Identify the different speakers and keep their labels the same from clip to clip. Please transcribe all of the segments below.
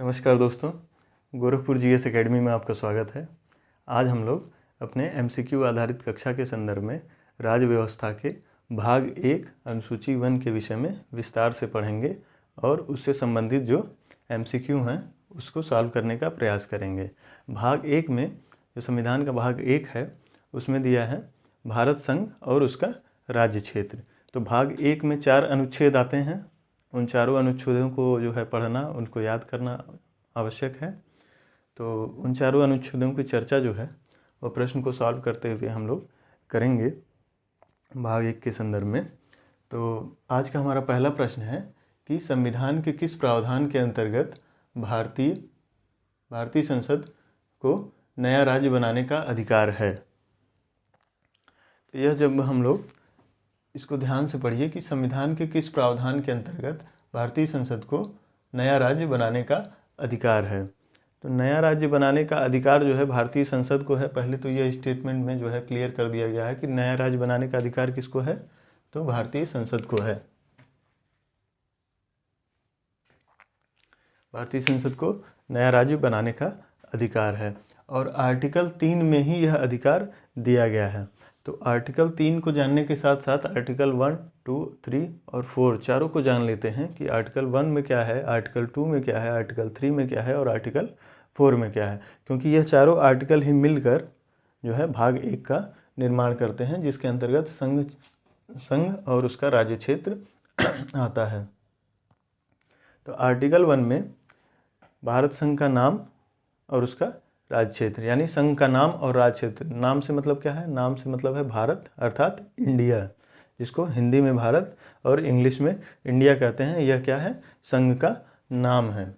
Speaker 1: नमस्कार दोस्तों, Gorakhpur GS academy में आपका स्वागत है। आज हम लोग अपने एमसीक्यू आधारित कक्षा के संदर्भ में राज्य व्यवस्था के भाग 1 अनुसूची 1 के विषय में विस्तार से पढ़ेंगे और उससे संबंधित जो एमसीक्यू हैं उसको सॉल्व करने का प्रयास करेंगे। भाग 1 में जो संविधान का भाग 1 है उसमें दिया है भारत संघ और उसका राज्य क्षेत्र। तो भाग 1 में 4 अनुच्छेद आते हैं। उन चारों अनुच्छेदों को जो है पढ़ना, उनको याद करना आवश्यक है। तो उन चारों अनुच्छेदों की चर्चा जो है वह प्रश्न को सॉल्व करते हुए हम लोग करेंगे भाग 1 के संदर्भ में। तो आज का हमारा पहला प्रश्न है कि संविधान के किस प्रावधान के अंतर्गत भारतीय संसद को नया राज्य बनाने का अधिकार है। तो यह जब हम लोग इसको ध्यान से पढ़िए कि संविधान के किस प्रावधान के अंतर्गत भारतीय संसद को नया राज्य बनाने का अधिकार है। तो नया राज्य बनाने का अधिकार जो है भारतीय संसद को है। पहले तो यह स्टेटमेंट में जो है क्लियर कर दिया गया है कि नया राज्य बनाने का अधिकार किसको है, तो भारतीय संसद को है। भारतीय संसद को नया राज्य बनाने का अधिकार है और आर्टिकल 3 में ही यह अधिकार दिया गया है। तो आर्टिकल 3 को जानने के साथ साथ आर्टिकल 1, 2, 3 और 4 चारों को जान लेते हैं कि आर्टिकल 1 में क्या है, आर्टिकल 2 में क्या है, आर्टिकल 3 में क्या है और आर्टिकल 4 में क्या है। क्योंकि यह चारों आर्टिकल ही मिलकर जो है भाग 1 का निर्माण करते हैं, जिसके अंतर्गत संघ और उसका राज्य क्षेत्र आता है। तो आर्टिकल 1 में भारत संघ का नाम और उसका राज्य क्षेत्र, यानी संघ का नाम और राज्य क्षेत्र। नाम से मतलब क्या है? नाम से मतलब है भारत अर्थात इंडिया, जिसको हिंदी में भारत और इंग्लिश में इंडिया कहते हैं। यह क्या है? संघ का नाम है।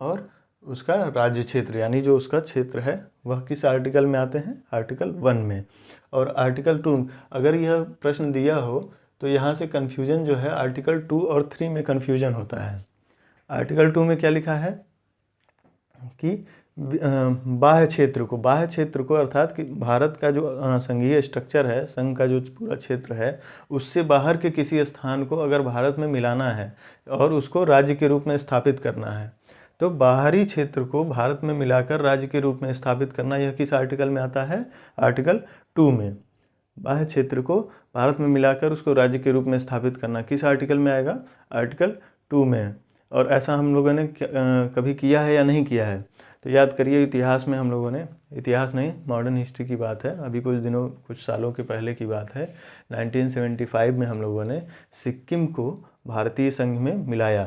Speaker 1: और उसका राज्य क्षेत्र यानी जो उसका क्षेत्र है वह किस आर्टिकल में आते हैं? आर्टिकल 1 में। और आर्टिकल 2, अगर यह प्रश्न दिया हो तो यहाँ से कन्फ्यूजन जो है आर्टिकल 2 और 3 में कन्फ्यूजन होता है। आर्टिकल 2 में क्या लिखा है कि बाह्य क्षेत्र को अर्थात कि भारत का जो संघीय स्ट्रक्चर है, संघ का जो पूरा क्षेत्र है, उससे बाहर के किसी स्थान को अगर भारत में मिलाना है और उसको राज्य के रूप में स्थापित करना है, तो बाहरी क्षेत्र को भारत में मिलाकर राज्य के रूप में स्थापित करना, यह किस आर्टिकल में आता है? आर्टिकल 2 में। बाह्य क्षेत्र को भारत में मिलाकर उसको राज्य के रूप में स्थापित करना किस आर्टिकल में आएगा? आर्टिकल 2 में। और ऐसा हम लोगों ने कभी किया है या नहीं किया है? तो याद करिए, इतिहास में हम लोगों ने, इतिहास नहीं मॉडर्न हिस्ट्री की बात है, अभी कुछ सालों के पहले की बात है, 1975 में हम लोगों ने सिक्किम को भारतीय संघ में मिलाया।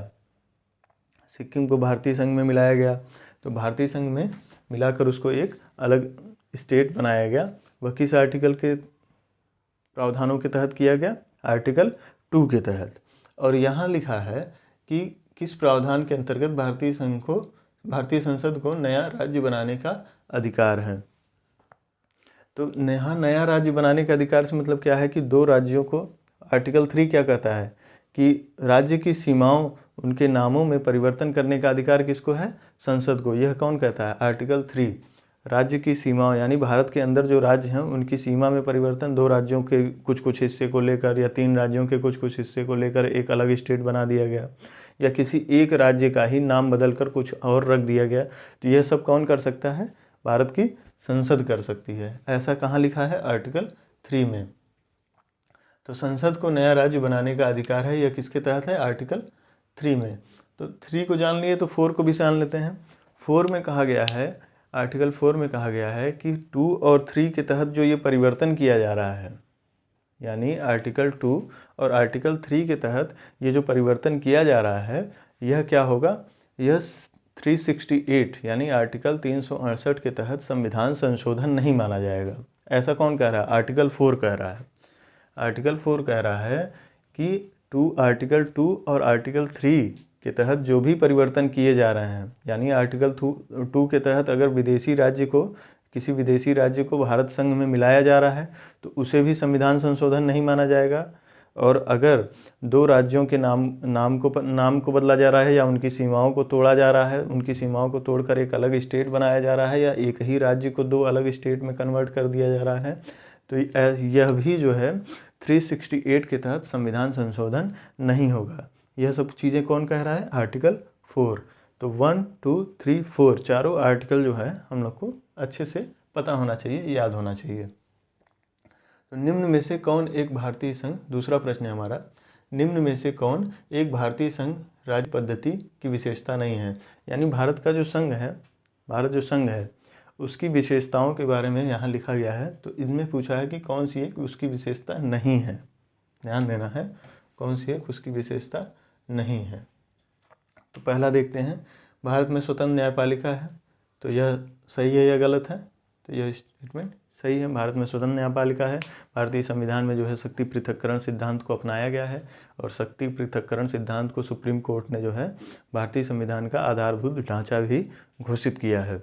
Speaker 1: सिक्किम को भारतीय संघ में मिलाया गया। तो भारतीय संघ में मिलाकर उसको एक अलग स्टेट बनाया गया। वह किस आर्टिकल के प्रावधानों के तहत किया गया? आर्टिकल 2 के तहत। और यहाँ लिखा है कि किस प्रावधान के अंतर्गत भारतीय संसद को नया राज्य बनाने का अधिकार है। तो यहाँ नया राज्य बनाने के अधिकार से मतलब क्या है कि दो राज्यों को, आर्टिकल 3 क्या कहता है कि राज्य की सीमाओं, उनके नामों में परिवर्तन करने का अधिकार किसको है? संसद को। यह कौन कहता है? आर्टिकल 3। राज्य की सीमाओं यानी भारत के अंदर जो राज्य हैं उनकी सीमा में परिवर्तन, दो राज्यों के कुछ हिस्से को लेकर या 3 राज्यों के कुछ हिस्से को लेकर एक अलग स्टेट बना दिया गया, या किसी एक राज्य का ही नाम बदलकर कुछ और रख दिया गया, तो यह सब कौन कर सकता है? भारत की संसद कर सकती है। ऐसा कहाँ लिखा है? आर्टिकल 3 में। तो संसद को नया राज्य बनाने का अधिकार है, यह किसके तहत है? आर्टिकल 3 में। तो 3 को जान लिए तो 4 को भी जान लेते हैं। 4 में कहा गया है, आर्टिकल 4 में कहा गया है कि 2 और 3 के तहत जो ये परिवर्तन किया जा रहा है, यानी आर्टिकल 2 और आर्टिकल 3 के तहत ये जो परिवर्तन किया जा रहा है, यह क्या होगा? यह 368 यानी आर्टिकल 368 के तहत संविधान संशोधन नहीं माना जाएगा। ऐसा कौन कह रहा है? आर्टिकल 4 कह रहा है। आर्टिकल 4 कह रहा है कि आर्टिकल 2 और आर्टिकल 3 के तहत जो भी परिवर्तन किए जा रहे हैं, यानी आर्टिकल 2 के तहत अगर किसी विदेशी राज्य को भारत संघ में मिलाया जा रहा है तो उसे भी संविधान संशोधन नहीं माना जाएगा। और अगर दो राज्यों के नाम को बदला जा रहा है या उनकी सीमाओं को तोड़ा जा रहा है, उनकी सीमाओं को तोड़कर एक अलग स्टेट बनाया जा रहा है, या एक ही राज्य को दो अलग स्टेट में कन्वर्ट कर दिया जा रहा है, तो यह भी जो है 368 के तहत संविधान संशोधन नहीं होगा। यह सब चीज़ें कौन कह रहा है? आर्टिकल 4। तो 1 2 3 4 चारों आर्टिकल जो है हम लोग को अच्छे से पता होना चाहिए, याद होना चाहिए। तो निम्न में से कौन एक भारतीय संघ, दूसरा प्रश्न है हमारा, निम्न में से कौन एक भारतीय संघ राज्य पद्धति की विशेषता नहीं है। यानी भारत का जो संघ है, भारत जो संघ है उसकी विशेषताओं के बारे में यहाँ लिखा गया है। तो इनमें पूछा है कि कौन सी एक उसकी विशेषता नहीं है, ध्यान देना है, कौन सी एक उसकी विशेषता नहीं है। तो पहला देखते हैं, भारत में स्वतंत्र न्यायपालिका है। तो यह सही है या गलत है? तो यह स्टेटमेंट सही है, भारत में स्वतंत्र न्यायपालिका है। भारतीय संविधान में जो है शक्ति पृथक्करण सिद्धांत को अपनाया गया है और शक्ति पृथक्करण सिद्धांत को सुप्रीम कोर्ट ने जो है भारतीय संविधान का आधारभूत ढांचा भी घोषित किया है।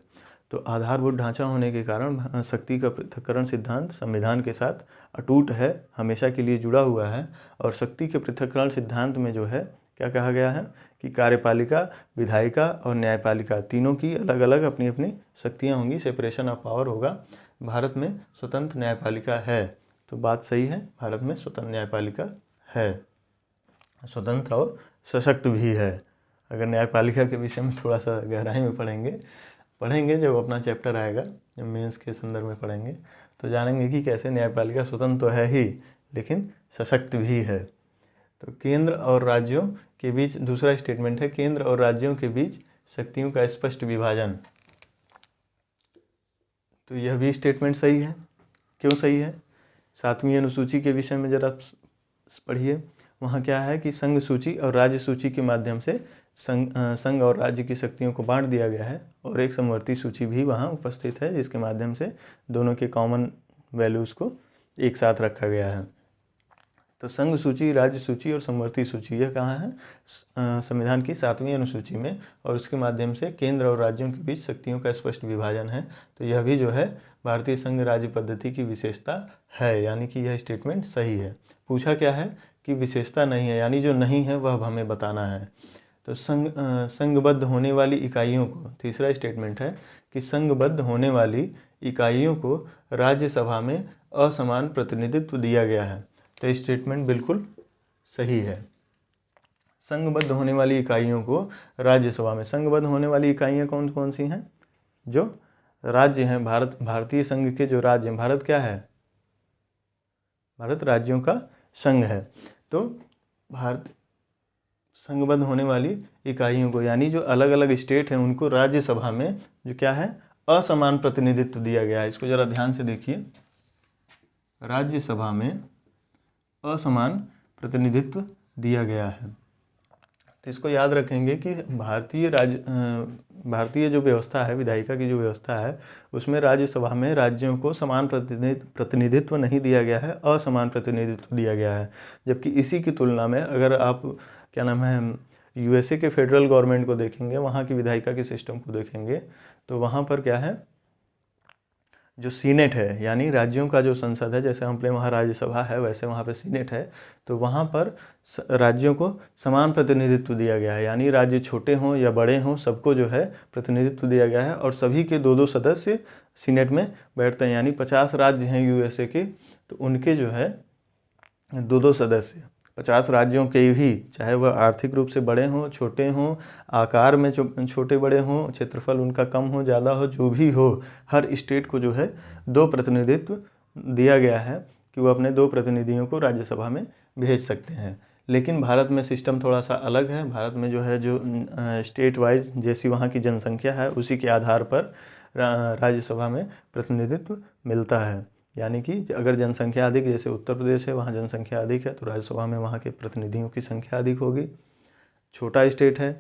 Speaker 1: तो आधारभूत ढांचा होने के कारण शक्ति का पृथक्करण सिद्धांत संविधान के साथ अटूट है, हमेशा के लिए जुड़ा हुआ है। और शक्ति के पृथक्करण सिद्धांत में जो है क्या कहा गया है कि कार्यपालिका, विधायिका और न्यायपालिका तीनों की अलग अलग अपनी अपनी शक्तियाँ होंगी, सेपरेशन ऑफ पावर होगा। भारत में स्वतंत्र न्यायपालिका है, तो बात सही है, भारत में स्वतंत्र न्यायपालिका है, स्वतंत्र और सशक्त भी है। अगर न्यायपालिका के विषय में थोड़ा सा गहराई में पढ़ेंगे जब अपना चैप्टर आएगा, जब मेंस के संदर्भ में पढ़ेंगे तो जानेंगे कि कैसे न्यायपालिका स्वतंत्र तो है ही लेकिन सशक्त भी है। तो केंद्र और राज्यों के बीच, दूसरा स्टेटमेंट है, केंद्र और राज्यों के बीच शक्तियों का स्पष्ट विभाजन। तो यह भी स्टेटमेंट सही है। क्यों सही है? 7वीं अनुसूची के विषय में जरा पढ़िए, वहाँ क्या है कि संघ सूची और राज्य सूची के माध्यम से संघ और राज्य की शक्तियों को बांट दिया गया है और एक समवर्ती सूची भी वहाँ उपस्थित है जिसके माध्यम से दोनों के कॉमन वैल्यूज़ को एक साथ रखा गया है। तो संघ सूची, राज्य सूची और समवर्ती सूची यह कहाँ है? संविधान की 7वीं अनुसूची में, और उसके माध्यम से केंद्र और राज्यों के बीच शक्तियों का स्पष्ट विभाजन है। तो यह भी जो है भारतीय संघ राज्य पद्धति की विशेषता है, यानी कि यह स्टेटमेंट सही है। पूछा क्या है कि विशेषता नहीं है, यानी जो नहीं है वह हमें बताना है। तो संघबद्ध होने वाली इकाइयों को, तीसरा स्टेटमेंट है कि संघबद्ध होने वाली इकाइयों को राज्यसभा में असमान प्रतिनिधित्व दिया गया है। तो स्टेटमेंट बिल्कुल सही है। संघबद्ध होने वाली इकाइयों को राज्यसभा में, संघबद्ध होने वाली इकाइयाँ कौन कौन सी हैं? जो राज्य हैं, भारतीय संघ के जो राज्य हैं, भारत क्या है? भारत राज्यों का संघ है। तो भारत संघबद्ध होने वाली इकाइयों को, यानी जो अलग अलग स्टेट हैं, उनको राज्यसभा में जो क्या है, असमान प्रतिनिधित्व दिया गया है। इसको ज़रा ध्यान से देखिए, राज्यसभा में असमान प्रतिनिधित्व दिया गया है। तो इसको याद रखेंगे कि भारतीय जो व्यवस्था है, विधायिका की जो व्यवस्था है, उसमें राज्यसभा में राज्यों को समान प्रतिनिधित्व नहीं दिया गया है, असमान प्रतिनिधित्व दिया गया है। जबकि इसी की तुलना में अगर आप क्या नाम है यूएसए के फेडरल गवर्नमेंट को देखेंगे, वहाँ की विधायिका के सिस्टम को देखेंगे, तो वहाँ पर क्या है, जो सीनेट है, यानी राज्यों का जो संसद है, जैसे हम पे वहाँ राज्यसभा है वैसे वहाँ पे सीनेट है, तो वहाँ पर राज्यों को समान प्रतिनिधित्व दिया गया है। यानी राज्य छोटे हों या बड़े हों, सबको जो है प्रतिनिधित्व दिया गया है और सभी के 2-2 सदस्य सीनेट में बैठते हैं। यानी 50 राज्य हैं यूएसए के, तो उनके जो है 2-2 सदस्य 50 राज्यों के भी, चाहे वह आर्थिक रूप से बड़े हों, छोटे हों, आकार में छोटे बड़े हों, क्षेत्रफल उनका कम हो ज़्यादा हो, जो भी हो, हर स्टेट को जो है 2 प्रतिनिधित्व दिया गया है कि वो अपने 2 प्रतिनिधियों को राज्यसभा में भेज सकते हैं। लेकिन भारत में सिस्टम थोड़ा सा अलग है। भारत में जो है जो स्टेट वाइज जैसी वहाँ की जनसंख्या है उसी के आधार पर राज्यसभा में प्रतिनिधित्व मिलता है। यानी कि अगर जनसंख्या अधिक, जैसे उत्तर प्रदेश है, वहाँ जनसंख्या अधिक है, तो राज्यसभा में वहाँ के प्रतिनिधियों की संख्या अधिक होगी। छोटा स्टेट है,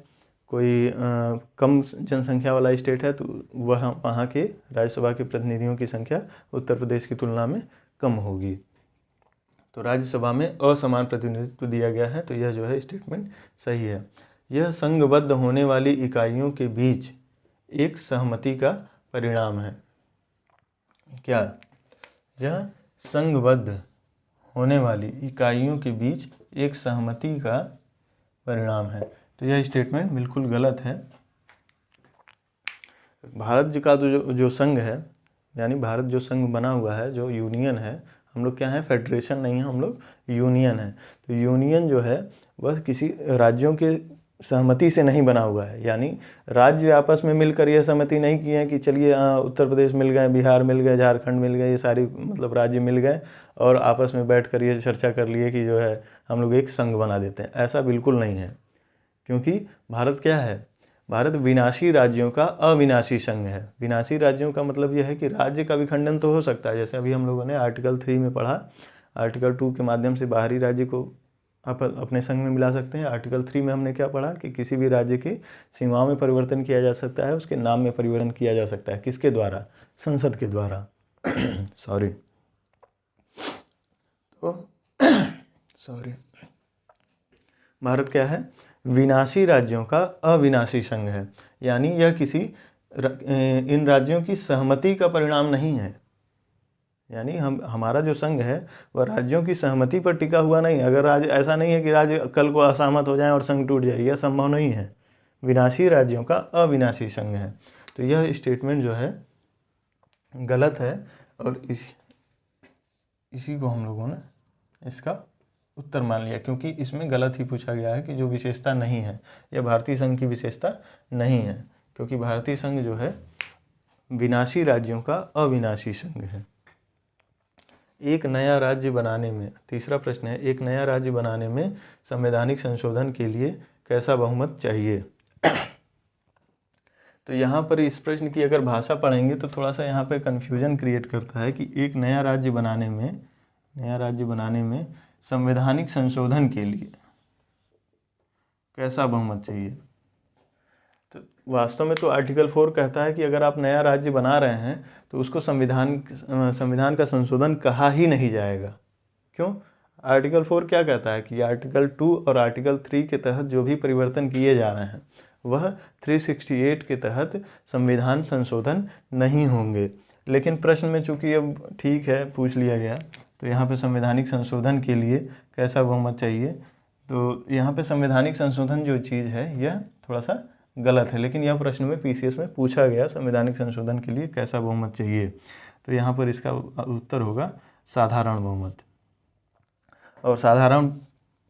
Speaker 1: कोई कम जनसंख्या वाला स्टेट है, तो वह वहाँ के राज्यसभा के प्रतिनिधियों की संख्या उत्तर प्रदेश की तुलना में कम होगी। तो राज्यसभा में असमान प्रतिनिधित्व दिया गया है, तो यह जो है स्टेटमेंट सही है। यह संघबद्ध होने वाली इकाइयों के बीच एक सहमति का परिणाम है। क्या? यह संघबद्ध होने वाली इकाइयों के बीच एक सहमति का परिणाम है। तो यह स्टेटमेंट बिल्कुल गलत है। भारत का जो संघ है, यानी भारत जो संघ बना हुआ है, जो यूनियन है, हम लोग क्या है, फेडरेशन नहीं है, हम लोग यूनियन है। तो यूनियन जो है वह किसी राज्यों के सहमति से नहीं बना हुआ है, यानी राज्य आपस में मिलकर यह सहमति नहीं किए हैं कि चलिए उत्तर प्रदेश मिल गए, बिहार मिल गए, झारखंड मिल गए, ये सारी मतलब राज्य मिल गए और आपस में बैठकर ये चर्चा कर लिए कि जो है हम लोग एक संघ बना देते हैं। ऐसा बिल्कुल नहीं है, क्योंकि भारत क्या है, भारत विनाशी राज्यों का अविनाशी संघ है। विनाशी राज्यों का मतलब यह है कि राज्य का विखंडन तो हो सकता है, जैसे अभी हम लोगों ने आर्टिकल 3 में पढ़ा, आर्टिकल 2 के माध्यम से बाहरी राज्य को आप अपने संघ में मिला सकते हैं। आर्टिकल 3 में हमने क्या पढ़ा कि किसी भी राज्य की सीमाओं में परिवर्तन किया जा सकता है, उसके नाम में परिवर्तन किया जा सकता है, किसके द्वारा, संसद के द्वारा सॉरी तो सॉरी भारत क्या है, विनाशी राज्यों का अविनाशी संघ है, यानी यह किसी इन राज्यों की सहमति का परिणाम नहीं है। यानी हमारा जो संघ है वह राज्यों की सहमति पर टिका हुआ नहीं है। अगर राज्य, ऐसा नहीं है कि राज्य कल को असहमत हो जाए और संघ टूट जाए, यह संभव नहीं है। विनाशी राज्यों का अविनाशी संघ है। तो यह स्टेटमेंट जो है गलत है और इसी को हम लोगों ने इसका उत्तर मान लिया, क्योंकि इसमें गलत ही पूछा गया है कि जो विशेषता नहीं है, यह भारतीय संघ की विशेषता नहीं है, क्योंकि भारतीय संघ जो है विनाशी राज्यों का अविनाशी संघ है। एक नया राज्य बनाने में, तीसरा प्रश्न है, एक नया राज्य बनाने में संवैधानिक संशोधन के लिए कैसा बहुमत चाहिए। तो यहाँ पर इस प्रश्न की अगर भाषा पढ़ेंगे तो थोड़ा सा यहाँ पे कन्फ्यूजन क्रिएट करता है कि एक नया राज्य बनाने में संवैधानिक संशोधन के लिए कैसा बहुमत चाहिए। तो वास्तव में तो आर्टिकल 4 कहता है कि अगर आप नया राज्य बना रहे हैं तो उसको संविधान का संशोधन कहा ही नहीं जाएगा। क्यों? आर्टिकल 4 क्या कहता है कि आर्टिकल 2 और आर्टिकल 3 के तहत जो भी परिवर्तन किए जा रहे हैं वह 368 के तहत संविधान संशोधन नहीं होंगे। लेकिन प्रश्न में चूंकि अब ठीक है पूछ लिया गया, तो यहाँ पे संवैधानिक संशोधन के लिए कैसा बहुमत चाहिए, तो यहाँ पे संवैधानिक संशोधन जो चीज़ है यह थोड़ा सा गलत है। लेकिन यह प्रश्न में पीसीएस में पूछा गया संवैधानिक संशोधन के लिए कैसा बहुमत चाहिए, तो यहाँ पर इसका उत्तर होगा साधारण बहुमत। और साधारण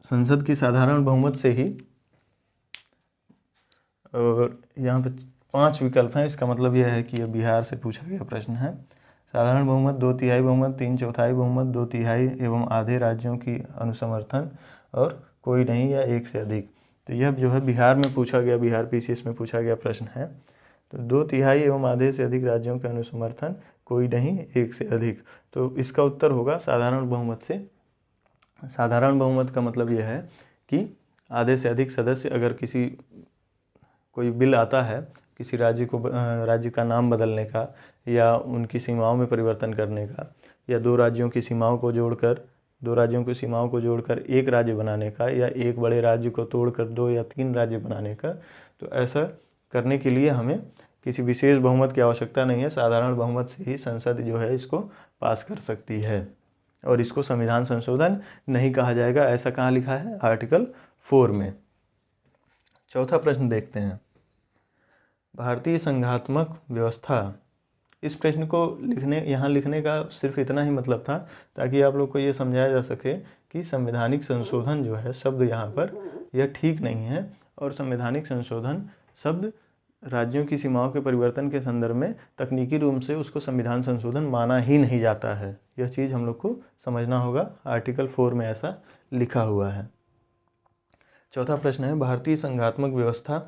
Speaker 1: संसद की साधारण बहुमत से ही, और यहाँ पे 5 विकल्प हैं, इसका मतलब यह है कि यह बिहार से पूछा गया प्रश्न है। साधारण बहुमत, 2/3 बहुमत, 3/4 बहुमत, 2/3 एवं आधे राज्यों की अनुसमर्थन और कोई नहीं या एक से अधिक। तो यह जो है बिहार में पूछा गया, बिहार पीसीएस में पूछा गया प्रश्न है। तो 2/3 एवं आधे से अधिक राज्यों के अनुसमर्थन, कोई नहीं, एक से अधिक। तो इसका उत्तर होगा साधारण बहुमत से। साधारण बहुमत का मतलब यह है कि आधे से अधिक सदस्य, अगर कोई बिल आता है किसी राज्य का नाम बदलने का या उनकी सीमाओं में परिवर्तन करने का, या दो राज्यों की सीमाओं को जोड़कर एक राज्य बनाने का, या एक बड़े राज्य को तोड़कर 2 या 3 राज्य बनाने का, तो ऐसा करने के लिए हमें किसी विशेष बहुमत की आवश्यकता नहीं है। साधारण बहुमत से ही संसद जो है इसको पास कर सकती है और इसको संविधान संशोधन नहीं कहा जाएगा। ऐसा कहाँ लिखा है? आर्टिकल 4 में। चौथा प्रश्न देखते हैं, भारतीय संघात्मक व्यवस्था। इस प्रश्न को यहाँ लिखने का सिर्फ इतना ही मतलब था ताकि आप लोग को ये समझाया जा सके कि संवैधानिक संशोधन जो है शब्द यहाँ पर यह ठीक नहीं है, और संवैधानिक संशोधन शब्द राज्यों की सीमाओं के परिवर्तन के संदर्भ में तकनीकी रूप से उसको संविधान संशोधन माना ही नहीं जाता है। यह चीज़ हम लोग को समझना होगा। आर्टिकल 4 में ऐसा लिखा हुआ है। चौथा प्रश्न है, भारतीय संघात्मक व्यवस्था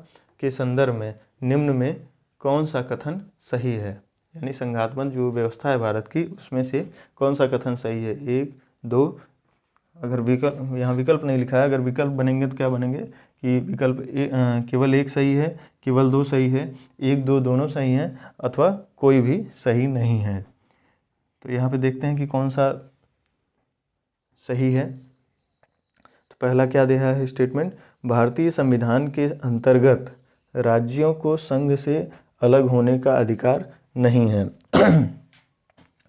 Speaker 1: के संदर्भ में निम्न में कौन सा कथन सही है। यानी संघात्मक जो व्यवस्था है भारत की, उसमें से कौन सा कथन सही है। 1, 2, अगर विकल्प, यहाँ विकल्प नहीं लिखा है, अगर विकल्प बनेंगे तो क्या बनेंगे कि विकल्प केवल 1 सही है, केवल 2 सही है, 1, 2 दोनों सही हैं, अथवा कोई भी सही नहीं है। तो यहाँ पे देखते हैं कि कौन सा सही है। तो पहला क्या दिया है स्टेटमेंट, भारतीय संविधान के अंतर्गत राज्यों को संघ से अलग होने का अधिकार नहीं है।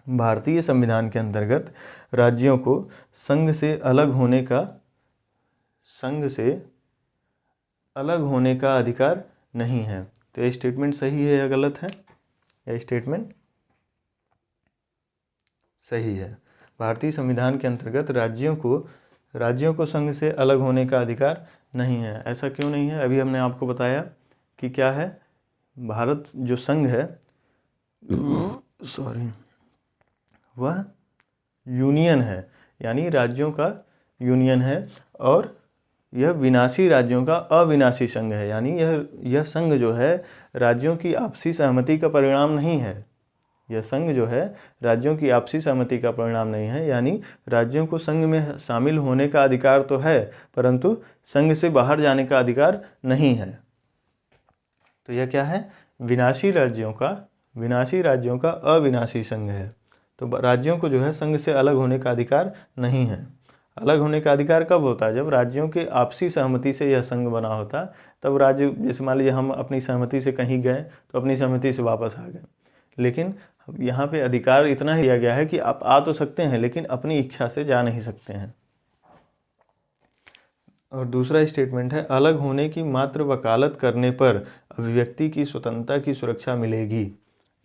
Speaker 1: भारतीय संविधान के अंतर्गत राज्यों को संघ से अलग होने का अधिकार नहीं है। तो ये स्टेटमेंट सही है या गलत है? यह स्टेटमेंट सही है। भारतीय संविधान के अंतर्गत राज्यों को संघ से अलग होने का अधिकार नहीं है। ऐसा क्यों नहीं है? अभी हमने आपको बताया कि क्या है, भारत जो संघ है सॉरी वह यूनियन है, यानी राज्यों का यूनियन है, और यह विनाशी राज्यों का अविनाशी संघ है, यानी यह संघ जो है राज्यों की आपसी सहमति का परिणाम नहीं है। यह संघ जो है राज्यों की आपसी सहमति का परिणाम नहीं है, यानी राज्यों को संघ में शामिल होने का अधिकार तो है, परंतु संघ से बाहर जाने का अधिकार नहीं है। तो यह क्या है? विनाशी राज्यों का अविनाशी संघ है। तो राज्यों को जो है संघ से अलग होने का अधिकार नहीं है। अलग होने का अधिकार कब होता है? जब राज्यों के आपसी सहमति से यह संघ बना होता, तब राज्य, जैसे मान लीजिए हम अपनी सहमति से कहीं गए तो अपनी सहमति से वापस आ गए, लेकिन यहाँ पे अधिकार इतना ही दिया गया है कि आप आ तो सकते हैं लेकिन अपनी इच्छा से जा नहीं सकते हैं। और दूसरा स्टेटमेंट है, अलग होने की मात्र वकालत करने पर अभिव्यक्ति की स्वतंत्रता की सुरक्षा मिलेगी।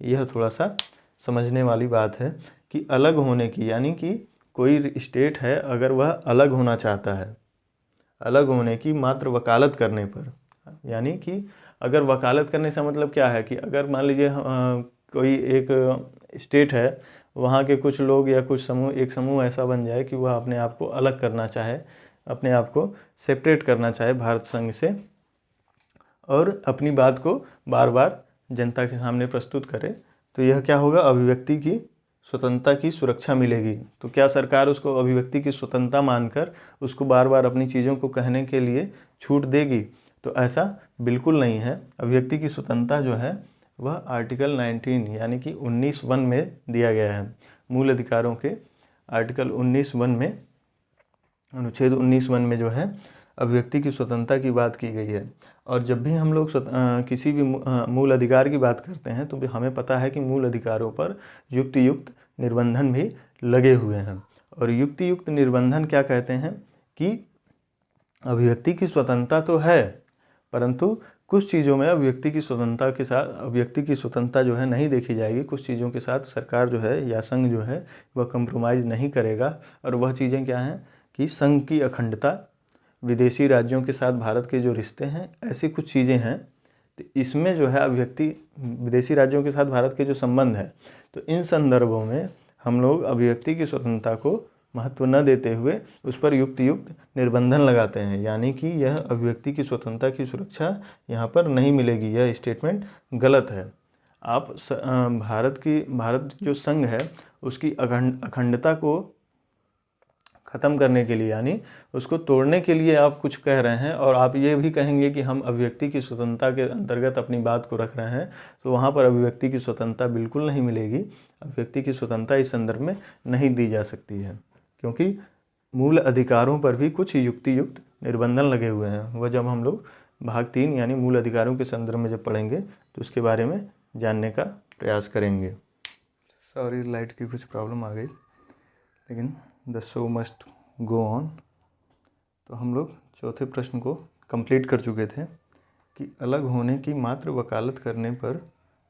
Speaker 1: यह थोड़ा सा समझने वाली बात है कि अलग होने की, यानी कि कोई स्टेट है अगर वह अलग होना चाहता है, अलग होने की मात्र वकालत करने पर, यानी कि अगर वकालत करने से मतलब क्या है कि अगर मान लीजिए कोई एक स्टेट है, वहाँ के कुछ लोग या कुछ समूह, एक समूह ऐसा बन जाए कि वह अपने आप को अलग करना चाहे, अपने आप को सेपरेट करना चाहे भारत संघ से, और अपनी बात को बार बार जनता के सामने प्रस्तुत करे, तो यह क्या होगा? अभिव्यक्ति की स्वतंत्रता की सुरक्षा मिलेगी। तो क्या सरकार उसको अभिव्यक्ति की स्वतंत्रता मानकर उसको बार बार अपनी चीज़ों को कहने के लिए छूट देगी? तो ऐसा बिल्कुल नहीं है। अभिव्यक्ति की स्वतंत्रता जो है वह आर्टिकल 19 यानी कि 19(1) में दिया गया है। मूल अधिकारों के आर्टिकल 19(1) में, अनुच्छेद 19(1) में जो है अभिव्यक्ति की स्वतंत्रता की बात की गई है। और जब भी हम लोग किसी भी मूल अधिकार की बात करते हैं तो भी हमें पता है कि मूल अधिकारों पर युक्त निर्बंधन भी लगे हुए हैं। और युक्त निर्बंधन क्या कहते हैं कि अभिव्यक्ति की स्वतंत्रता तो है, परंतु कुछ चीज़ों में अभिव्यक्ति की स्वतंत्रता के साथ अभिव्यक्ति की स्वतंत्रता जो है नहीं देखी जाएगी। कुछ चीज़ों के साथ सरकार जो है या संघ जो है वह कंप्रोमाइज़ नहीं करेगा। और वह चीज़ें क्या हैं कि संघ की अखंडता, विदेशी राज्यों के साथ भारत के जो रिश्ते हैं, ऐसी कुछ चीज़ें हैं। तो इसमें जो है अभिव्यक्ति, विदेशी राज्यों के साथ भारत के जो संबंध है, तो इन संदर्भों में हम लोग अभिव्यक्ति की स्वतंत्रता को महत्व न देते हुए उस पर युक्त निर्बंधन लगाते हैं, यानी कि यह अभिव्यक्ति की स्वतंत्रता की सुरक्षा यहाँ पर नहीं मिलेगी। यह स्टेटमेंट गलत है। आप भारत जो संघ है उसकी अखंडता को ख़त्म करने के लिए, यानी उसको तोड़ने के लिए आप कुछ कह रहे हैं, और आप ये भी कहेंगे कि हम अभिव्यक्ति की स्वतंत्रता के अंतर्गत अपनी बात को रख रहे हैं, तो वहाँ पर अभिव्यक्ति की स्वतंत्रता बिल्कुल नहीं मिलेगी। अभिव्यक्ति की स्वतंत्रता इस संदर्भ में नहीं दी जा सकती है, क्योंकि मूल अधिकारों पर भी कुछ युक्त निर्बंधन लगे हुए हैं। वह जब हम लोग भाग 3 यानी मूल अधिकारों के संदर्भ में जब पढ़ेंगे तो उसके बारे में जानने का प्रयास करेंगे। सॉरी, लाइट की कुछ प्रॉब्लम आ गई, लेकिन the show must go on. तो हम लोग चौथे प्रश्न को कंप्लीट कर चुके थे कि अलग होने की मात्र वकालत करने पर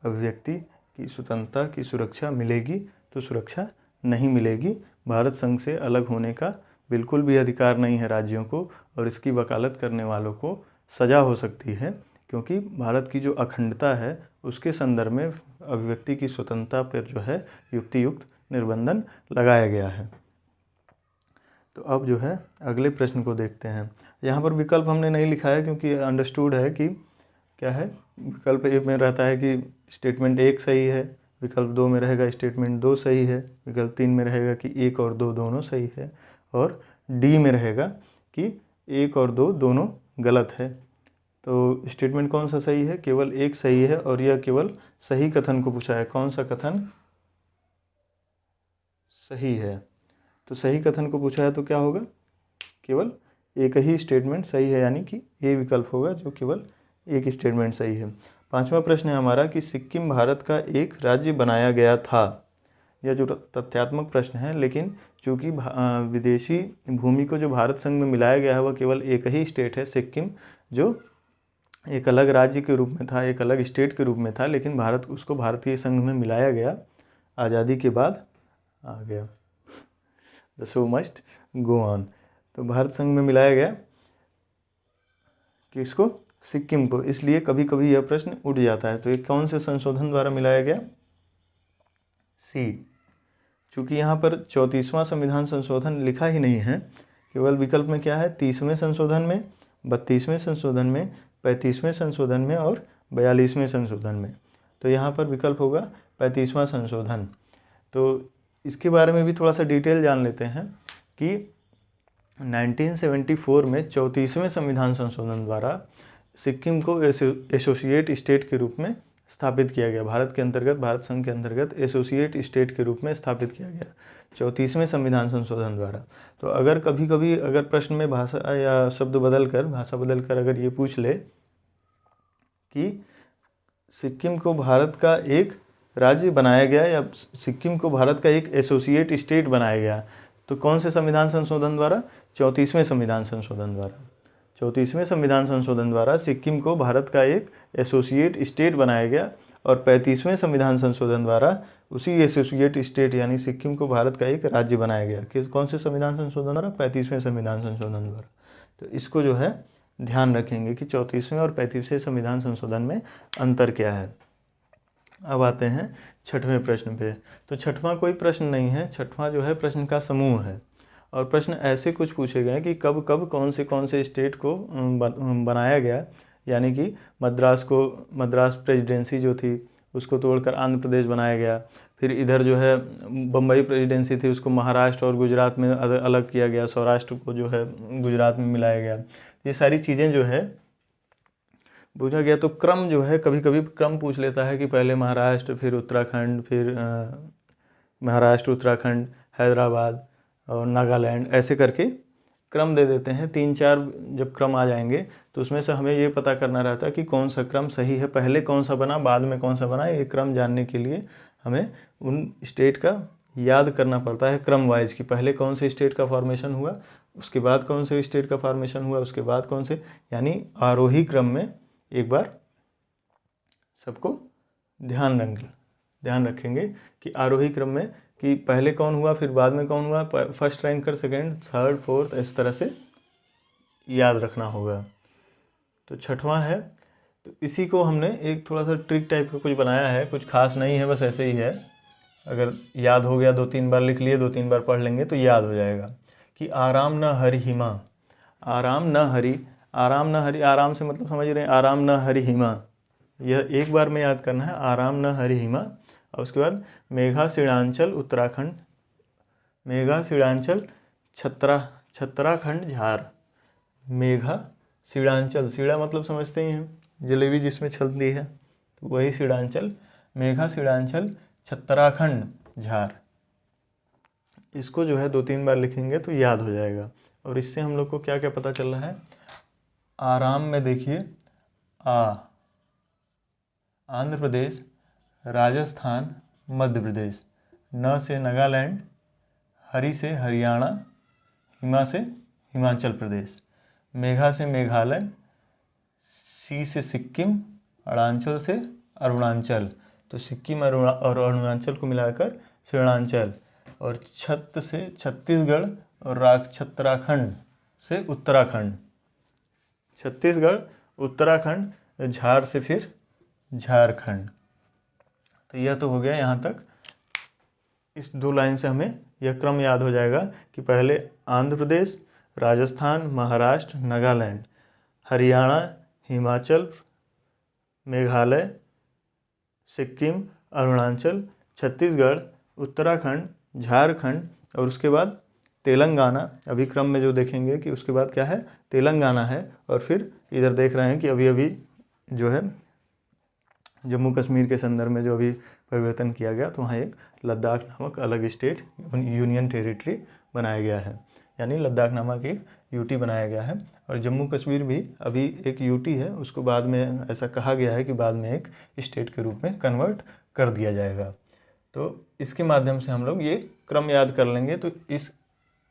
Speaker 1: अभिव्यक्ति की स्वतंत्रता की सुरक्षा मिलेगी, तो सुरक्षा नहीं मिलेगी। भारत संघ से अलग होने का बिल्कुल भी अधिकार नहीं है राज्यों को, और इसकी वकालत करने वालों को सज़ा हो सकती है, क्योंकि भारत की जो अखंडता है उसके संदर्भ में अभिव्यक्ति की स्वतंत्रता पर जो है युक्त निर्बंधन लगाया गया है। तो अब जो है अगले प्रश्न को देखते हैं। यहाँ पर विकल्प हमने नहीं लिखा है क्योंकि अंडरस्टूड है कि क्या है, विकल्प ए में रहता है कि स्टेटमेंट 1 सही है, विकल्प 2 में रहेगा स्टेटमेंट 2 सही है, विकल्प 3 में रहेगा कि 1 और 2 दोनों सही है, और डी में रहेगा कि 1 और 2 दोनों गलत है। तो स्टेटमेंट कौन सा सही है? केवल 1 सही है, और यह केवल सही कथन को पूछा है। कौन सा कथन सही है? तो सही कथन को पूछा है तो क्या होगा? केवल एक ही स्टेटमेंट सही है, यानी कि ए विकल्प होगा जो केवल एक स्टेटमेंट सही है। 5वां प्रश्न है हमारा कि सिक्किम भारत का एक राज्य बनाया गया था। यह जो तथ्यात्मक प्रश्न है, लेकिन चूँकि विदेशी भूमि को जो भारत संघ में मिलाया गया है वह केवल एक ही स्टेट है, सिक्किम, जो एक अलग राज्य के रूप में था, एक अलग स्टेट के रूप में था, लेकिन उसको भारतीय संघ में मिलाया गया, आज़ादी के बाद आ गया। The show must go on. तो भारत संघ में मिलाया गया किसको? सिक्किम को। इसलिए कभी कभी यह प्रश्न उठ जाता है। तो ये कौन से संशोधन द्वारा मिलाया गया? सी। चूँकि यहाँ पर 34वां संविधान संशोधन लिखा ही नहीं है, केवल विकल्प में क्या है? 30वें संशोधन में, 32वें संशोधन में, 35वें संशोधन में और 42वें संशोधन में। तो यहाँ पर विकल्प होगा 35वां संशोधन। तो इसके बारे में भी थोड़ा सा डिटेल जान लेते हैं कि 1974 में 34वें संविधान संशोधन द्वारा सिक्किम को एसोसिएट स्टेट के रूप में स्थापित किया गया। भारत के अंतर्गत, भारत संघ के अंतर्गत एसोसिएट स्टेट के रूप में स्थापित किया गया 34वें संविधान संशोधन द्वारा। तो अगर कभी कभी अगर प्रश्न में भाषा या शब्द भाषा बदलकर अगर ये पूछ ले कि सिक्किम को भारत का एक राज्य बनाया गया या सिक्किम को भारत का एक एसोसिएट स्टेट बनाया गया, तो कौन से संविधान संशोधन द्वारा? 34वें संविधान संशोधन द्वारा। 34वें संविधान संशोधन द्वारा सिक्किम को भारत का एक एसोसिएट स्टेट बनाया गया और 35वें संविधान संशोधन द्वारा उसी एसोसिएट स्टेट यानी सिक्किम को भारत का एक राज्य बनाया गया। कि कौन से संविधान संशोधन द्वारा? 35वें संविधान संशोधन द्वारा। तो इसको जो है ध्यान रखेंगे कि 34वें और 35वें संविधान संशोधन में अंतर क्या है। अब आते हैं 6वें प्रश्न पे। तो 6वां कोई प्रश्न नहीं है, 6वां जो है प्रश्न का समूह है और प्रश्न ऐसे कुछ पूछे गए कि कब कब कौन से स्टेट को बनाया गया, यानी कि मद्रास प्रेसिडेंसी जो थी उसको तोड़कर आंध्र प्रदेश बनाया गया। फिर इधर जो है बम्बई प्रेसिडेंसी थी उसको महाराष्ट्र और गुजरात में अलग किया गया, सौराष्ट्र को जो है गुजरात में मिलाया गया। ये सारी चीज़ें जो है पूछा गया। तो क्रम जो है कभी कभी क्रम पूछ लेता है कि पहले महाराष्ट्र, फिर उत्तराखंड, फिर महाराष्ट्र, उत्तराखंड, हैदराबाद और नागालैंड, ऐसे करके क्रम दे देते हैं। 3-4 जब क्रम आ जाएंगे तो उसमें से हमें ये पता करना रहता है कि कौन सा क्रम सही है, पहले कौन सा बना, बाद में कौन सा बना। ये क्रम जानने के लिए हमें उन स्टेट का याद करना पड़ता है क्रम वाइज कि पहले कौन से स्टेट का फॉर्मेशन हुआ, उसके बाद कौन से स्टेट का फॉर्मेशन हुआ, उसके बाद कौन से, यानी आरोही क्रम में एक बार सबको ध्यान रखेंगे कि आरोही क्रम में कि पहले कौन हुआ, फिर बाद में कौन हुआ, first ranker, second, third, fourth, इस तरह से याद रखना होगा। तो 6वां है। तो इसी को हमने एक थोड़ा सा ट्रिक टाइप का कुछ बनाया है, कुछ खास नहीं है, बस ऐसे ही है। अगर याद हो गया 2-3 बार लिख लिए, 2-3 बार पढ़ लेंगे तो याद हो जाएगा कि आराम न हरि हिमा, आराम न हरि, आराम न हरि, आराम से मतलब समझ रहे हैं, आराम न हरि हिमा, यह एक बार में याद करना है, आराम न हरि हिमा। और उसके बाद मेघा शिड़ांचल उत्तराखंड, मेघा शिड़ांचल छत्तराखंड झार, मेघा शिड़ांचल, शिड़ा मतलब समझते ही हैं, जलेबी जिसमें छलती है, तो वही शिड़ांचल, मेघा शिड़ांचल छत्तराखंड झार। इसको जो है 2-3 बार लिखेंगे तो याद हो जाएगा। और इससे हम लोग को क्या क्या पता चल रहा है? आराम में देखिए आंध्र प्रदेश, राजस्थान, मध्य प्रदेश, न से नागालैंड, हरि से हरियाणा, हिमा से हिमाचल प्रदेश, मेघा से मेघालय, सी से सिक्किम, अरुणाचल से अरुणाचल, तो सिक्किम और अरुणाचल को मिलाकर शिड़ांचल, और छत्त से छत्तीसगढ़ और छत्तराखंड से उत्तराखंड, छत्तीसगढ़, उत्तराखंड, झार से फिर झारखंड। तो यह तो हो गया यहाँ तक। इस 2 लाइन से हमें यह क्रम याद हो जाएगा कि पहले आंध्र प्रदेश, राजस्थान, महाराष्ट्र, नागालैंड, हरियाणा, हिमाचल, मेघालय, सिक्किम, अरुणाचल, छत्तीसगढ़, उत्तराखंड, झारखंड, और उसके बाद तेलंगाना। अभी क्रम में जो देखेंगे कि उसके बाद क्या है, तेलंगाना है। और फिर इधर देख रहे हैं कि अभी अभी जो है जम्मू कश्मीर के संदर्भ में जो अभी परिवर्तन किया गया, तो वहाँ एक लद्दाख नामक अलग स्टेट यूनियन टेरिटरी बनाया गया है, यानी लद्दाख नामक एक यूटी बनाया गया है। और जम्मू कश्मीर भी अभी एक यूटी है, उसको बाद में ऐसा कहा गया है कि बाद में एक स्टेट के रूप में कन्वर्ट कर दिया जाएगा। तो इसके माध्यम से हम लोग ये क्रम याद कर लेंगे। तो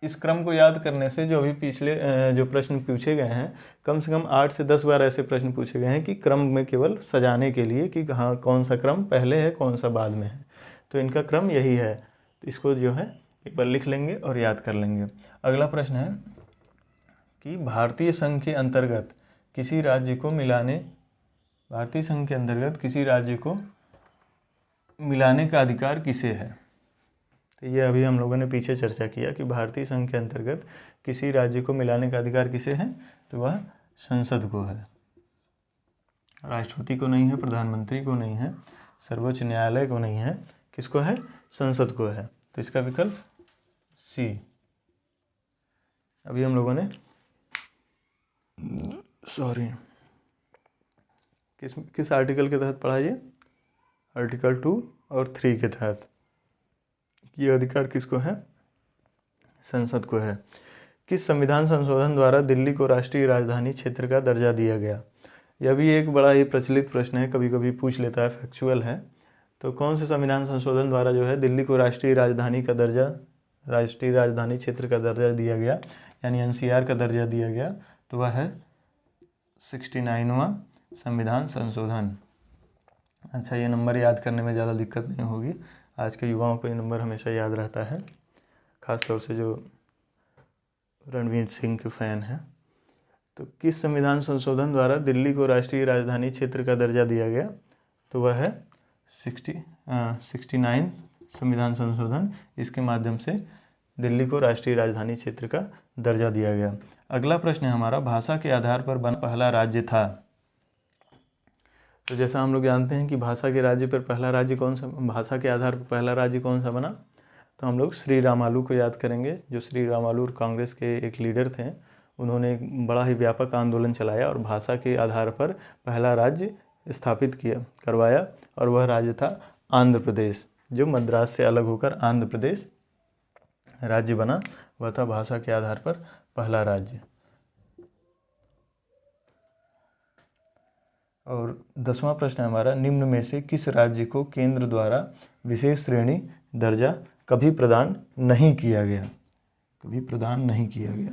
Speaker 1: इस क्रम को याद करने से जो अभी पिछले जो प्रश्न पूछे गए हैं, कम से कम 8 से 10 बार ऐसे प्रश्न पूछे गए हैं कि क्रम में केवल सजाने के लिए कि हाँ कौन सा क्रम पहले है, कौन सा बाद में है। तो इनका क्रम यही है। तो इसको जो है एक बार लिख लेंगे और याद कर लेंगे। अगला प्रश्न है कि भारतीय संघ के अंतर्गत किसी राज्य को मिलाने, भारतीय संघ के अंतर्गत किसी राज्य को मिलाने का अधिकार किसे है? तो ये अभी हम लोगों ने पीछे चर्चा किया कि भारतीय संघ के अंतर्गत किसी राज्य को मिलाने का अधिकार किसे है, तो वह संसद को है। राष्ट्रपति को नहीं है, प्रधानमंत्री को नहीं है, सर्वोच्च न्यायालय को नहीं है, किसको है? संसद को है। तो इसका विकल्प सी। अभी हम लोगों ने किस आर्टिकल के तहत पढ़ा ये? आर्टिकल 2 और 3 के तहत। ये अधिकार किसको है? संसद को है। किस संविधान संशोधन द्वारा दिल्ली को राष्ट्रीय राजधानी क्षेत्र का दर्जा दिया गया? यह भी एक बड़ा ही प्रचलित प्रश्न है, कभी कभी पूछ लेता है, फैक्चुअल है। तो कौन से संविधान संशोधन द्वारा जो है दिल्ली को राष्ट्रीय राजधानी का दर्जा, राष्ट्रीय राजधानी क्षेत्र का दर्जा दिया गया, यानी NCR का दर्जा दिया गया? तो वह है 69वां संविधान संशोधन। अच्छा, ये नंबर याद करने में ज़्यादा दिक्कत नहीं होगी। आज के युवाओं को ये नंबर हमेशा याद रहता है, ख़ासतौर से जो रणवीर सिंह के फ़ैन हैं। तो किस संविधान संशोधन द्वारा दिल्ली को राष्ट्रीय राजधानी क्षेत्र का दर्जा दिया गया? तो वह है 69 संविधान संशोधन। इसके माध्यम से दिल्ली को राष्ट्रीय राजधानी क्षेत्र का दर्जा दिया गया। अगला प्रश्न है हमारा, भाषा के आधार पर बना पहला राज्य था? तो जैसा हम लोग जानते हैं कि भाषा के राज्य पर पहला राज्य कौन सा, भाषा के आधार पर पहला राज्य कौन सा बना? तो हम लोग श्री रामालू को याद करेंगे। जो श्री रामालू कांग्रेस के एक लीडर थे, उन्होंने एक बड़ा ही व्यापक आंदोलन चलाया और भाषा के आधार पर पहला राज्य स्थापित करवाया, और वह राज्य था आंध्र प्रदेश। जो मद्रास से अलग होकर आंध्र प्रदेश राज्य बना, वह था भाषा के आधार पर पहला राज्य। और 10वां प्रश्न है हमारा, निम्न में से किस राज्य को केंद्र द्वारा विशेष श्रेणी दर्जा कभी प्रदान नहीं किया गया? कभी प्रदान नहीं किया गया।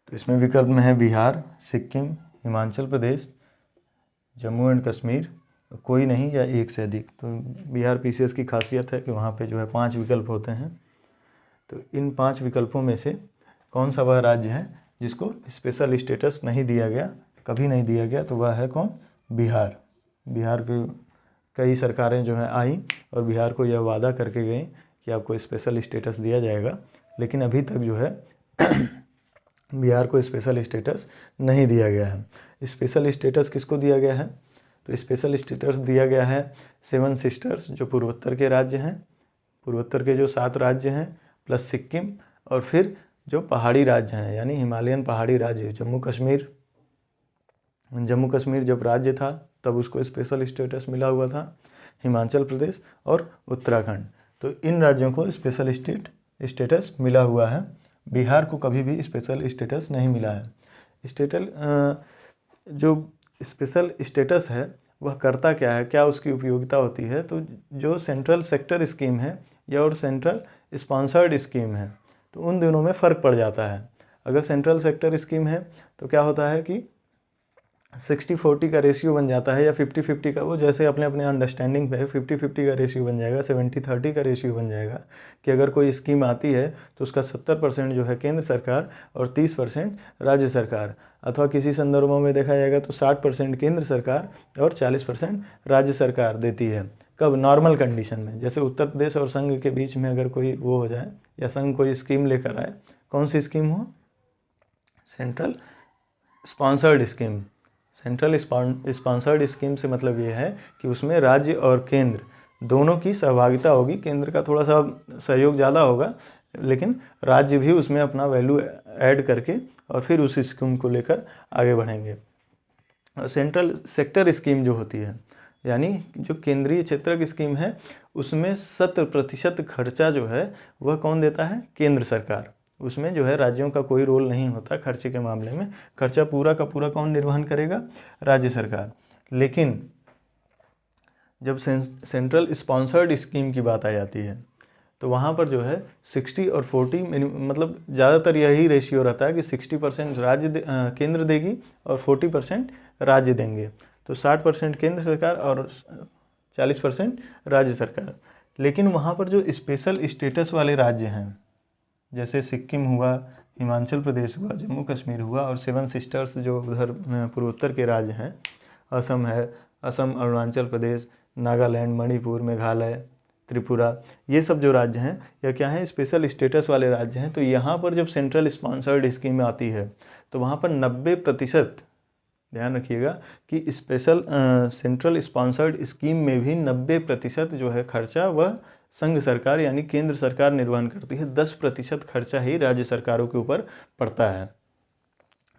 Speaker 1: तो इसमें विकल्प में है बिहार, सिक्किम, हिमाचल प्रदेश, जम्मू एंड कश्मीर, कोई नहीं या एक से अधिक। तो बिहार PCS की खासियत है कि वहाँ पे जो है 5 विकल्प होते हैं। तो इन 5 विकल्पों में से कौन सा वह राज्य है जिसको स्पेशल स्टेटस नहीं दिया गया, कभी नहीं दिया गया? तो वह है कौन? बिहार। बिहार के कई सरकारें जो है आई और बिहार को यह वादा करके गई कि आपको स्पेशल स्टेटस दिया जाएगा, लेकिन अभी तक जो है बिहार को स्पेशल स्टेटस नहीं दिया गया है। स्पेशल स्टेटस किसको दिया गया है? तो स्पेशल स्टेटस दिया गया है 7 सिस्टर्स, जो पूर्वोत्तर के राज्य हैं, पूर्वोत्तर के जो 7 राज्य हैं, प्लस सिक्किम, और फिर जो पहाड़ी राज्य हैं, यानी हिमालयन पहाड़ी राज्य, जम्मू कश्मीर जब राज्य था तब उसको स्पेशल स्टेटस मिला हुआ था, हिमाचल प्रदेश और उत्तराखंड। तो इन राज्यों को स्पेशल स्टेटस मिला हुआ है। बिहार को कभी भी स्पेशल स्टेटस नहीं मिला है। जो स्पेशल स्टेटस है वह करता क्या है, क्या उसकी उपयोगिता होती है? तो जो सेंट्रल सेक्टर स्कीम है या और सेंट्रल स्पॉन्सर्ड स्कीम है, तो उन दोनों में फ़र्क पड़ जाता है। अगर सेंट्रल सेक्टर स्कीम है तो क्या होता है कि 60-40 का रेशियो बन जाता है, या 50-50 का, वो जैसे अपने अपने अंडरस्टैंडिंग पे है, 50-50 का रेशियो बन जाएगा, 70-30 का रेशियो बन जाएगा कि अगर कोई स्कीम आती है तो उसका 70% जो है केंद्र सरकार और 30% राज्य सरकार, अथवा किसी संदर्भों में देखा जाएगा तो 60% केंद्र सरकार और 40% राज्य सरकार देती है। कब? नॉर्मल कंडीशन में। जैसे उत्तर प्रदेश और संघ के बीच में अगर कोई वो हो जाए, या संघ कोई स्कीम लेकर आए, कौन सी स्कीम हो? Central sponsored scheme. Central sponsored scheme से मतलब ये है कि उसमें राज्य और केंद्र दोनों की सहभागिता होगी। केंद्र का थोड़ा सा सहयोग ज़्यादा होगा, लेकिन राज्य भी उसमें अपना वैल्यू ऐड करके और फिर उस स्कीम को लेकर आगे बढ़ेंगे। सेंट्रल सेक्टर स्कीम जो होती है, यानी जो केंद्रीय क्षेत्रक स्कीम है, उसमें 100% खर्चा जो है वह कौन देता है? केंद्र सरकार। उसमें जो है राज्यों का कोई रोल नहीं होता खर्चे के मामले में। खर्चा पूरा का पूरा कौन निर्वहन करेगा? राज्य सरकार। लेकिन जब सेंट्रल स्पॉन्सर्ड स्कीम की बात आ जाती है तो वहाँ पर जो है 60 और 40, मतलब ज़्यादातर यही रेशियो रहता है कि 60% राज्य केंद्र देगी और 40% राज्य देंगे। तो 60% केंद्र सरकार और 40% राज्य सरकार। लेकिन वहाँ पर जो स्पेशल स्टेटस वाले राज्य हैं, जैसे सिक्किम हुआ, हिमाचल प्रदेश हुआ, जम्मू कश्मीर हुआ, और 7 सिस्टर्स जो उधर पूर्वोत्तर के राज्य हैं, असम है, असम, अरुणाचल प्रदेश, नागालैंड, मणिपुर, मेघालय, त्रिपुरा, ये सब जो राज्य हैं या क्या हैं, स्पेशल स्टेटस वाले राज्य हैं। तो यहाँ पर जब सेंट्रल स्पॉन्सर्ड स्कीम आती है तो वहाँ पर 90%, ध्यान रखिएगा कि स्पेशल सेंट्रल स्पॉन्सर्ड स्कीम में भी 90% जो है खर्चा वह संघ सरकार यानी केंद्र सरकार निर्वहन करती है। 10% खर्चा ही राज्य सरकारों के ऊपर पड़ता है।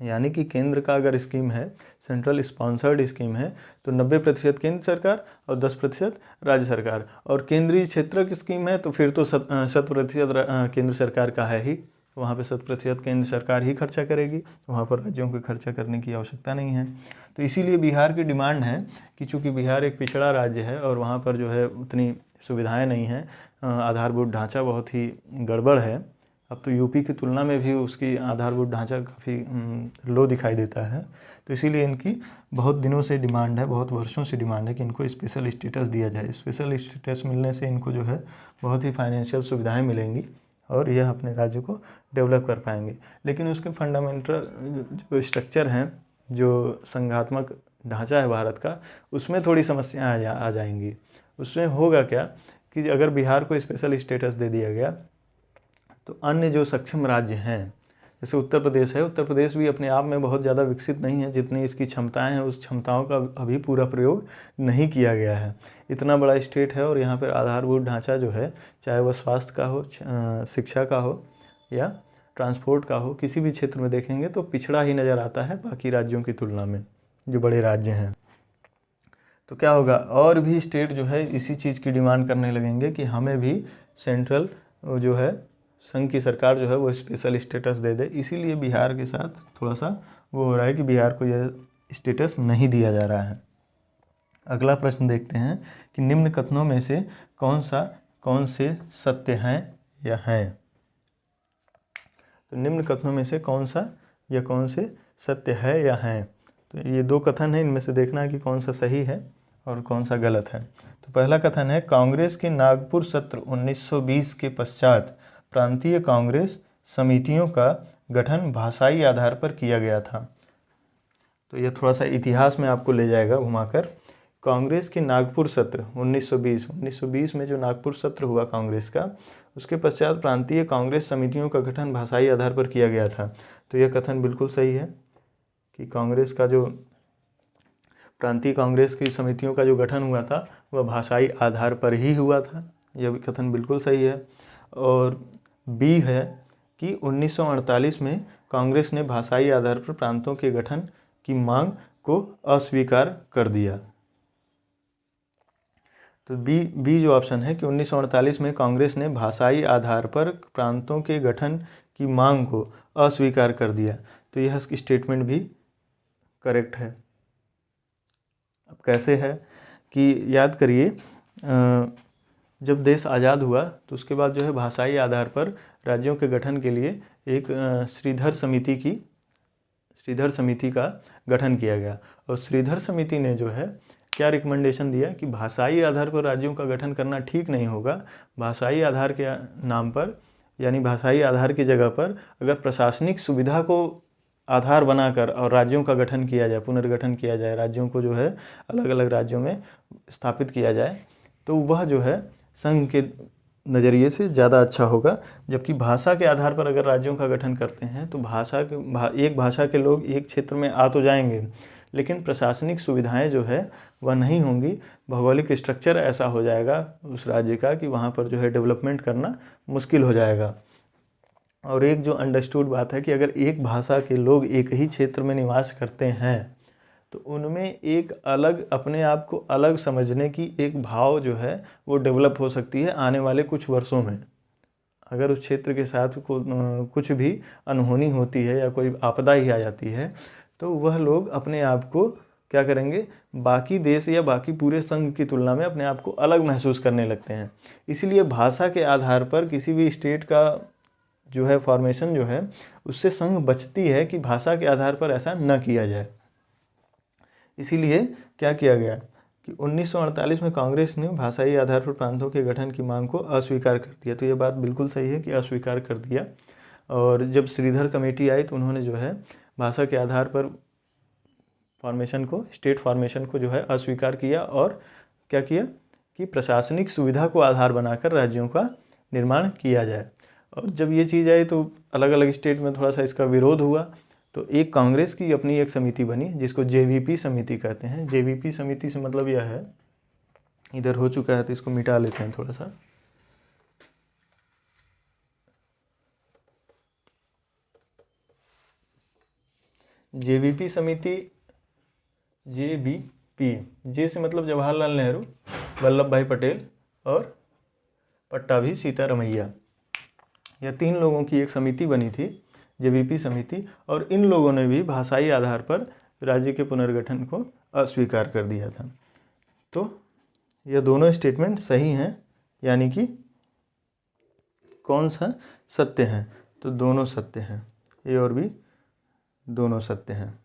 Speaker 1: यानी कि केंद्र का अगर स्कीम है, सेंट्रल स्पॉन्सर्ड स्कीम है, तो 90% केंद्र सरकार और 10% राज्य सरकार। और केंद्रीय क्षेत्र की स्कीम है तो फिर तो 100% केंद्र सरकार का है ही, वहाँ पे 100% केंद्र सरकार ही खर्चा करेगी, वहाँ पर राज्यों को खर्चा करने की आवश्यकता नहीं है। तो इसीलिए बिहार की डिमांड है कि चूँकि बिहार एक पिछड़ा राज्य है और वहाँ पर जो है उतनी सुविधाएँ नहीं हैं, आधारभूत ढांचा बहुत ही गड़बड़ है। अब तो यूपी की तुलना में भी उसकी आधारभूत ढांचा काफ़ी लो दिखाई देता है। तो इसीलिए इनकी बहुत दिनों से डिमांड है, बहुत वर्षों से डिमांड है कि इनको स्पेशल स्टेटस दिया जाए। स्पेशल स्टेटस मिलने से इनको जो है बहुत ही फाइनेंशियल सुविधाएं मिलेंगी और यह अपने राज्य को डेवलप कर पाएंगे। लेकिन उसके फंडामेंटल जो स्ट्रक्चर हैं, जो संघात्मक ढांचा है भारत का, उसमें थोड़ी समस्याएँ आ जाएंगी। उसमें होगा क्या कि अगर बिहार को स्पेशल स्टेटस दे दिया गया तो अन्य जो सक्षम राज्य हैं, जैसे उत्तर प्रदेश है, उत्तर प्रदेश भी अपने आप में बहुत ज़्यादा विकसित नहीं है। जितनी इसकी क्षमताएं हैं, उस क्षमताओं का अभी पूरा प्रयोग नहीं किया गया है। इतना बड़ा स्टेट है और यहाँ पर आधारभूत ढांचा जो है, चाहे वह स्वास्थ्य का हो, शिक्षा का हो या ट्रांसपोर्ट का हो, किसी भी क्षेत्र में देखेंगे तो पिछड़ा ही नज़र आता है बाकी राज्यों की तुलना में, जो बड़े राज्य हैं। तो क्या होगा, और भी स्टेट जो है इसी चीज़ की डिमांड करने लगेंगे कि हमें भी सेंट्रल जो है संघ की सरकार जो है वो स्पेशल स्टेटस दे दे। इसीलिए बिहार के साथ थोड़ा सा वो हो रहा है कि बिहार को यह स्टेटस नहीं दिया जा रहा है। अगला प्रश्न देखते हैं कि निम्न कथनों में से कौन से सत्य हैं या हैं। तो निम्न कथनों में से कौन से सत्य है या हैं। तो ये 2 कथन है, इनमें से देखना है कि कौन सा सही है और कौन सा गलत है। तो पहला कथन है, कांग्रेस के नागपुर सत्र 1920 के पश्चात प्रांतीय कांग्रेस समितियों का गठन भाषाई आधार पर किया गया था। तो यह थोड़ा सा इतिहास में आपको ले जाएगा घुमाकर। कांग्रेस के नागपुर सत्र 1920 में जो नागपुर सत्र हुआ कांग्रेस का, उसके पश्चात प्रांतीय कांग्रेस समितियों का गठन भाषाई आधार पर किया गया था। तो यह कथन बिल्कुल सही है कि कांग्रेस का जो प्रांतीय कांग्रेस की समितियों का जो गठन हुआ था वह भाषाई आधार पर ही हुआ था। यह कथन बिल्कुल सही है। और बी है कि 1948 में कांग्रेस ने भाषाई आधार पर प्रांतों के गठन की मांग को अस्वीकार कर दिया। तो बी जो ऑप्शन है कि 1948 में कांग्रेस ने भाषाई आधार पर प्रांतों के गठन की मांग को अस्वीकार कर दिया। तो यह स्टेटमेंट भी करेक्ट है। अब कैसे है कि याद करिए, जब देश आज़ाद हुआ तो उसके बाद जो है भाषाई आधार पर राज्यों के गठन के लिए एक श्रीधर समिति का गठन किया गया। और श्रीधर समिति ने जो है क्या रिकमेंडेशन दिया कि भाषाई आधार पर राज्यों का गठन करना ठीक नहीं होगा। भाषाई आधार के नाम पर यानी भाषाई आधार की जगह पर अगर प्रशासनिक सुविधा को आधार बनाकर और राज्यों का गठन किया जाए, पुनर्गठन किया जाए, राज्यों को जो है अलग अलग राज्यों में स्थापित किया जाए, तो वह जो है संघ के नज़रिए से ज़्यादा अच्छा होगा। जबकि भाषा के आधार पर अगर राज्यों का गठन करते हैं तो एक भाषा के लोग एक क्षेत्र में आ तो जाएंगे, लेकिन प्रशासनिक सुविधाएं जो है वह नहीं होंगी। भौगोलिक स्ट्रक्चर ऐसा हो जाएगा उस राज्य का कि वहाँ पर जो है डेवलपमेंट करना मुश्किल हो जाएगा। और एक जो अंडरस्टूड बात है कि अगर एक भाषा के लोग एक ही क्षेत्र में निवास करते हैं तो उनमें एक अलग, अपने आप को अलग समझने की एक भाव जो है वो डेवलप हो सकती है आने वाले कुछ वर्षों में। अगर उस क्षेत्र के साथ कुछ भी अनहोनी होती है या कोई आपदा ही आ जाती है तो वह लोग अपने आप को क्या करेंगे, बाकी देश या बाकी पूरे संघ की तुलना में अपने आप को अलग महसूस करने लगते हैं। इसीलिए भाषा के आधार पर किसी भी स्टेट का जो है फॉर्मेशन जो है उससे संघ बचती है कि भाषा के आधार पर ऐसा न किया जाए। इसीलिए क्या किया गया कि 1948 में कांग्रेस ने भाषाई आधार पर प्रांतों के गठन की मांग को अस्वीकार कर दिया। तो ये बात बिल्कुल सही है कि अस्वीकार कर दिया। और जब श्रीधर कमेटी आई तो उन्होंने जो है भाषा के आधार पर फॉर्मेशन को, स्टेट फॉर्मेशन को जो है अस्वीकार किया और क्या किया कि प्रशासनिक सुविधा को आधार बनाकर राज्यों का निर्माण किया जाए। और जब ये चीज़ आई तो अलग अलग स्टेट में थोड़ा सा इसका विरोध हुआ, तो एक कांग्रेस की अपनी एक समिति बनी जिसको जेवीपी समिति कहते हैं। जेवीपी समिति से मतलब यह है, इधर हो चुका है तो इसको मिटा लेते हैं थोड़ा सा। जेवीपी समिति, जेवीपी, जे से मतलब जवाहरलाल नेहरू, वल्लभ भाई पटेल और पट्टाभी सीतारमैया, यह 3 लोगों की एक समिति बनी थी, जेवीपी समिति। और इन लोगों ने भी भाषाई आधार पर राज्य के पुनर्गठन को अस्वीकार कर दिया था। तो यह दोनों स्टेटमेंट सही हैं, यानी कि कौन सा सत्य है, तो दोनों सत्य हैं, ए और बी दोनों सत्य हैं।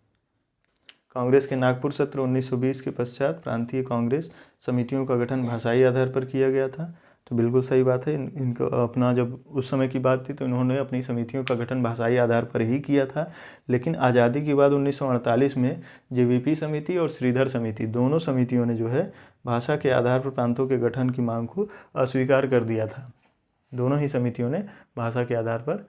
Speaker 1: कांग्रेस के नागपुर सत्र 1920 के पश्चात प्रांतीय कांग्रेस समितियों का गठन भाषाई आधार पर किया गया था, तो बिल्कुल सही बात है। इनको अपना जब उस समय की बात थी तो इन्होंने अपनी समितियों का गठन भाषाई आधार पर ही किया था। लेकिन आज़ादी के बाद 1948 में जेवीपी समिति और श्रीधर समिति, दोनों समितियों ने जो है भाषा के आधार पर प्रांतों के गठन की मांग को अस्वीकार कर दिया था। दोनों ही समितियों ने भाषा के आधार पर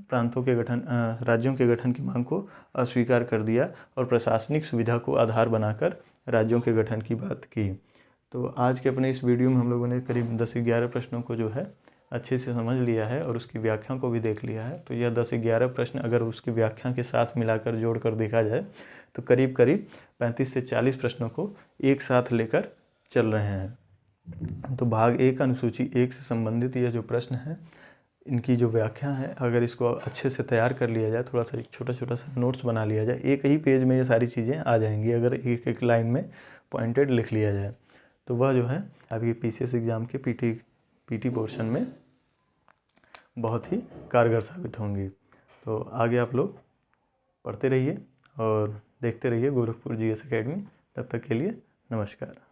Speaker 1: प्रांतों के गठन, राज्यों के गठन की मांग को अस्वीकार कर दिया और प्रशासनिक सुविधा को आधार बनाकर राज्यों के गठन की बात की। तो आज के अपने इस वीडियो में हम लोगों ने करीब 10-11 प्रश्नों को जो है अच्छे से समझ लिया है और उसकी व्याख्या को भी देख लिया है। तो यह 10-11 प्रश्न अगर उसकी व्याख्या के साथ मिलाकर जोड़कर देखा जाए तो करीब 35 से 40 प्रश्नों को एक साथ लेकर चल रहे हैं। तो भाग 1 अनुसूची 1 से संबंधित यह जो प्रश्न है, इनकी जो व्याख्या है, अगर इसको अच्छे से तैयार कर लिया जाए, थोड़ा सा एक छोटा छोटा सा नोट्स बना लिया जाए, एक ही पेज में ये सारी चीज़ें आ जाएंगी अगर एक एक लाइन में पॉइंटेड लिख लिया जाए, तो वह जो है आपकी पीसीएस एग्ज़ाम के पीटी पोर्शन में बहुत ही कारगर साबित होंगी। तो आगे आप लोग पढ़ते रहिए और देखते रहिए गोरखपुर जीएस एकेडमी। तब तक के लिए नमस्कार।